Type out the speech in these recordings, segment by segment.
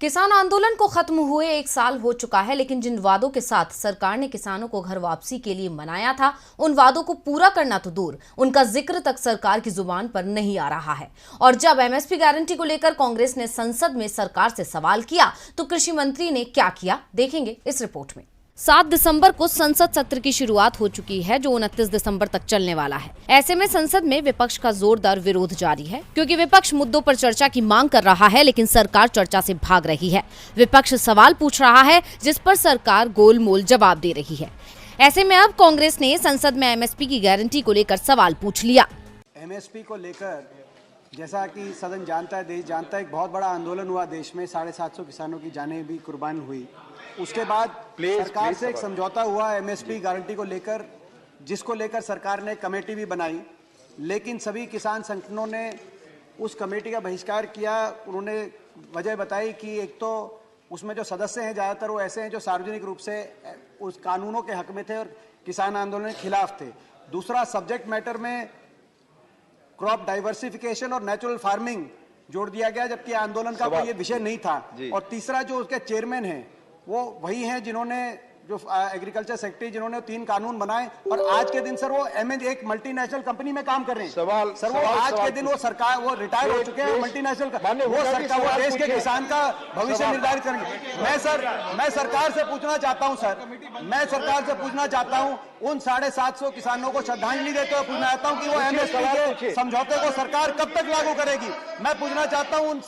किसान आंदोलन को खत्म हुए 1 साल हो चुका है, लेकिन जिन वादों के साथ सरकार ने किसानों को घर वापसी के लिए मनाया था, उन वादों को पूरा करना तो दूर, उनका जिक्र तक सरकार की जुबान पर नहीं आ रहा है। और जब एमएसपी गारंटी को लेकर कांग्रेस ने संसद में सरकार से सवाल किया, तो कृषि मंत्री ने क्या किया, देखेंगे इस रिपोर्ट में। 7 दिसंबर को संसद सत्र की शुरुआत हो चुकी है, जो 29 दिसंबर तक चलने वाला है। ऐसे में संसद में विपक्ष का जोरदार विरोध जारी है, क्योंकि विपक्ष मुद्दों पर चर्चा की मांग कर रहा है, लेकिन सरकार चर्चा से भाग रही है। विपक्ष सवाल पूछ रहा है, जिस पर सरकार गोलमोल जवाब दे रही है। ऐसे में अब कांग्रेस ने संसद में एमएसपी की गारंटी को लेकर सवाल पूछ लिया। एमएसपी को लेकर जैसा कि सदन जानता है, देश जानता है, एक बहुत बड़ा आंदोलन हुआ देश में, 750 किसानों की जानें भी कुर्बान हुई। उसके बाद सरकार से एक समझौता हुआ एमएसपी गारंटी को लेकर, जिसको लेकर सरकार ने कमेटी भी बनाई, लेकिन सभी किसान संगठनों ने उस कमेटी का बहिष्कार किया। उन्होंने वजह बताई कि एक तो उसमें जो सदस्य हैं ज़्यादातर वो ऐसे हैं जो सार्वजनिक रूप से उस कानूनों के हक में थे और किसान आंदोलन के खिलाफ थे। दूसरा, सब्जेक्ट मैटर में क्रॉप डाइवर्सिफिकेशन और नेचुरल फार्मिंग जोड़ दिया गया, जबकि आंदोलन का कोई ये विषय नहीं था। और तीसरा, जो उसके चेयरमैन हैं वो वही हैं जिन्होंने, जो एग्रीकल्चर सेक्रेटरी, जिन्होंने 3 कानून बनाए। और आज के दिन सर वो एक मल्टीनेशनल कंपनी में काम कर रहे हैं। सर वो आज के दिन वो सरकार, वो रिटायर हो चुके हैं मल्टीनेशनल, वो सरकार, वो देश के किसान का भविष्य निर्धारित करेंगे। मैं सरकार से पूछना चाहता हूं सर, मैं सरकार से पूछना चाहता हूं, उन 750 किसानों को श्रद्धांजलि देते हुए पूछना चाहता हूं कि वो एमएसपी के समझौते को सरकार कब तक लागू करेगी। मैं पूछना चाहता हूं, उन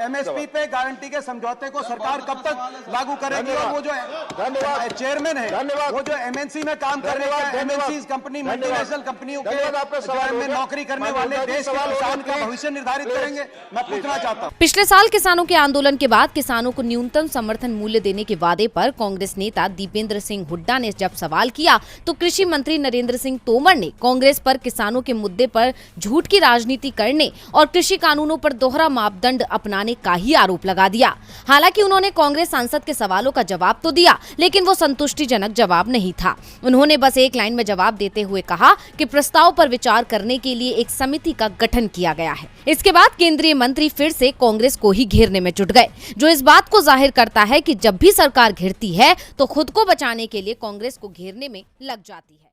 एमएसपी पे गारंटी के समझौते को सरकार कब तक लागू करेगी। और वो जो चेयरमैन है, वो जो एमएनसी में काम कर रहे हैं, एमएनसी कंपनी, मल्टीनेशनल कंपनियों के में नौकरी करने वाले देश के किसान का भविष्य निर्धारित करेंगे। मैं पूछना चाहता हूं। पिछले साल किसानों के आंदोलन के बाद किसानों को न्यूनतम समर्थन मूल्य देने के वादे पर कांग्रेस नेता दीपेंद्र सिंह हुड्डा ने जब सवाल किया, तो कृषि मंत्री नरेंद्र सिंह तोमर ने कांग्रेस पर किसानों के मुद्दे पर झूठ की राजनीति करने और कृषि कानूनों पर दोहरा मापदंड अपनाने का ही आरोप लगा दिया। हालांकि उन्होंने कांग्रेस सांसद के सवालों का जवाब तो दिया, लेकिन वो संतुष्टिजनक जवाब नहीं था। उन्होंने बस एक लाइन में जवाब देते हुए कहा कि प्रस्ताव पर विचार करने के लिए एक समिति का गठन किया गया है। इसके बाद केंद्रीय मंत्री फिर से कांग्रेस को ही घेरने में जुट गए, जो इस बात को जाहिर करता है कि जब भी सरकार घिरती है तो खुद को बचाने के लिए कांग्रेस को घेरने में लग जाती है।